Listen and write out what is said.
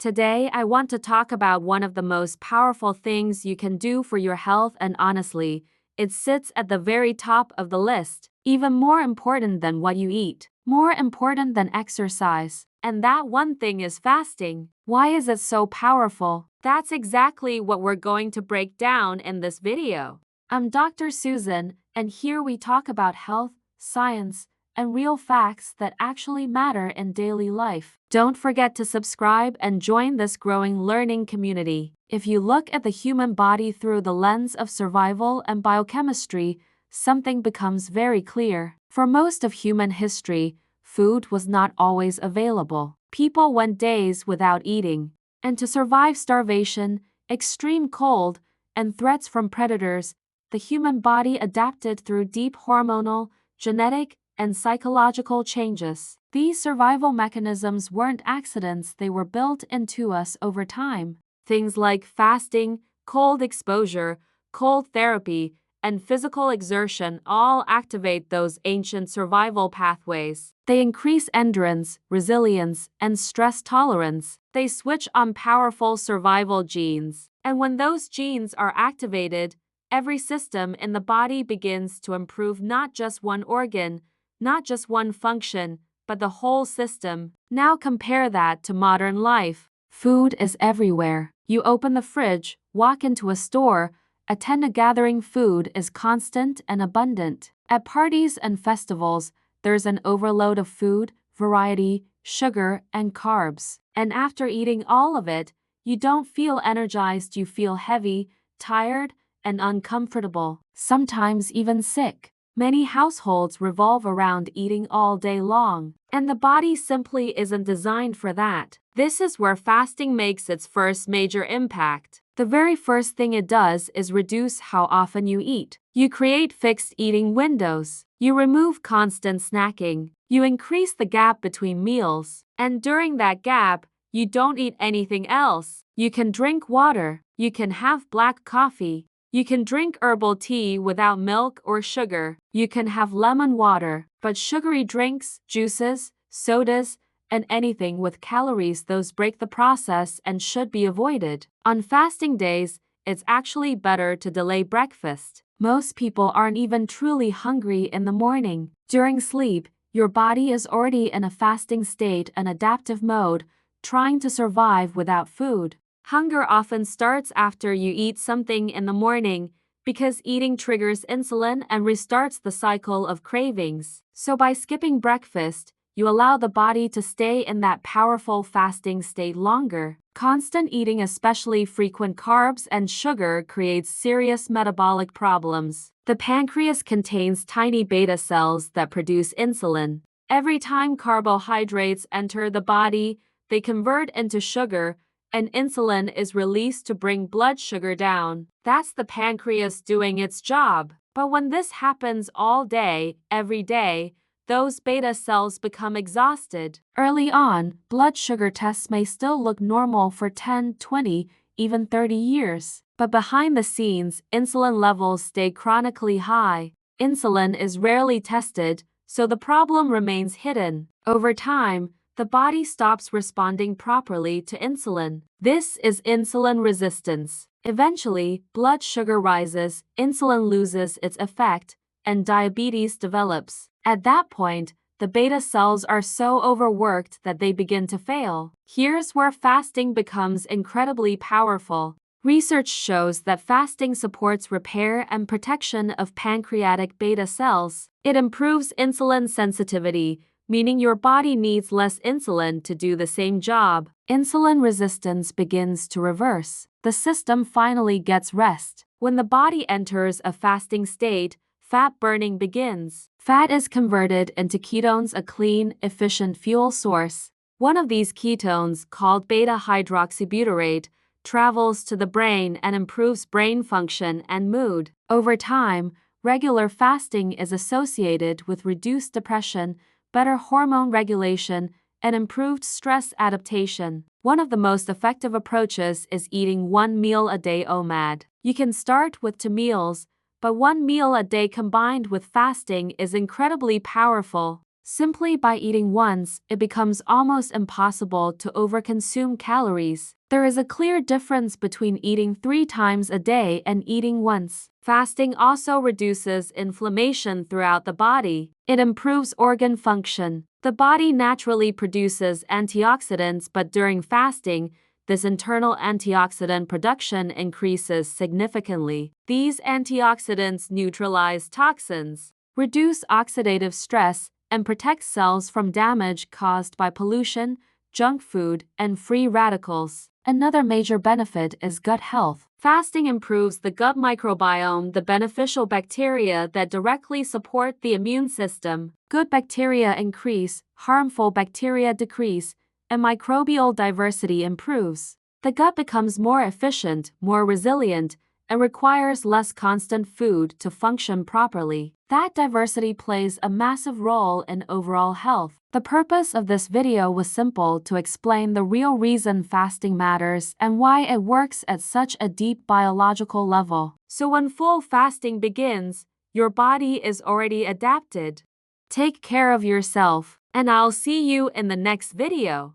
Today, I want to talk about one of the most powerful things you can do for your health, and honestly, it sits at the very top of the list. Even more important than what you eat, more important than exercise. And that one thing is fasting. Why is it so powerful? That's exactly what we're going to break down in this video. I'm Dr. Susan, and here we talk about health, science, and real facts that actually matter in daily life. Don't forget to subscribe and join this growing learning community. If you look at the human body through the lens of survival and biochemistry, something becomes very clear. For most of human history, food was not always available. People went days without eating. And to survive starvation, extreme cold, and threats from predators, the human body adapted through deep hormonal, genetic, and psychological changes. These survival mechanisms weren't accidents, they were built into us over time. Things like fasting, cold exposure, cold therapy, and physical exertion all activate those ancient survival pathways. They increase endurance, resilience, and stress tolerance. They switch on powerful survival genes. And when those genes are activated, every system in the body begins to improve, not just one organ, not just one function, but the whole system. Now compare that to modern life. Food is everywhere. You open the fridge, walk into a store, attend a gathering, food is constant and abundant. At parties and festivals, there's an overload of food, variety, sugar, and carbs. And after eating all of it, you don't feel energized, you feel heavy, tired, and uncomfortable, sometimes even sick. Many households revolve around eating all day long, and the body simply isn't designed for that. This is where fasting makes its first major impact. The very first thing it does is reduce how often you eat. You create fixed eating windows. You remove constant snacking. You increase the gap between meals. And during that gap, you don't eat anything else. You can drink water. You can have black coffee. You can drink herbal tea without milk or sugar. You can have lemon water, but sugary drinks, juices, sodas, and anything with calories, those break the process and should be avoided. On fasting days, it's actually better to delay breakfast. Most people aren't even truly hungry in the morning. During sleep, your body is already in a fasting state, an adaptive mode, trying to survive without food. Hunger often starts after you eat something in the morning because eating triggers insulin and restarts the cycle of cravings. So by skipping breakfast, you allow the body to stay in that powerful fasting state longer. Constant eating, especially frequent carbs and sugar, creates serious metabolic problems. The pancreas contains tiny beta cells that produce insulin. Every time carbohydrates enter the body, they convert into sugar, and insulin is released to bring blood sugar down. That's the pancreas doing its job. But when this happens all day, every day, those beta cells become exhausted. Early on, blood sugar tests may still look normal for 10, 20, even 30 years. But behind the scenes, insulin levels stay chronically high. Insulin is rarely tested, so the problem remains hidden. Over time, the body stops responding properly to insulin. This is insulin resistance. Eventually, blood sugar rises, insulin loses its effect, and diabetes develops. At that point, the beta cells are so overworked that they begin to fail. Here's where fasting becomes incredibly powerful. Research shows that fasting supports repair and protection of pancreatic beta cells. It improves insulin sensitivity, meaning your body needs less insulin to do the same job. Insulin resistance begins to reverse. The system finally gets rest. When the body enters a fasting state, fat burning begins. Fat is converted into ketones, a clean, efficient fuel source. One of these ketones, called beta-hydroxybutyrate, travels to the brain and improves brain function and mood. Over time, regular fasting is associated with reduced depression, better hormone regulation, and improved stress adaptation. One of the most effective approaches is eating one meal a day, OMAD. You can start with 2 meals, but 1 meal a day combined with fasting is incredibly powerful. Simply by eating once, it becomes almost impossible to overconsume calories. There is a clear difference between eating 3 times a day and eating once. Fasting also reduces inflammation throughout the body. It improves organ function. The body naturally produces antioxidants, but during fasting, this internal antioxidant production increases significantly. These antioxidants neutralize toxins, reduce oxidative stress, and protect cells from damage caused by pollution, junk food, and free radicals. Another major benefit is gut health. Fasting improves the gut microbiome, the beneficial bacteria that directly support the immune system. Good bacteria increase, harmful bacteria decrease, and microbial diversity improves. The gut becomes more efficient, more resilient, and requires less constant food to function properly. That diversity plays a massive role in overall health. The purpose of this video was simple: to explain the real reason fasting matters and why it works at such a deep biological level. So when full fasting begins, your body is already adapted. Take care of yourself, and I'll see you in the next video.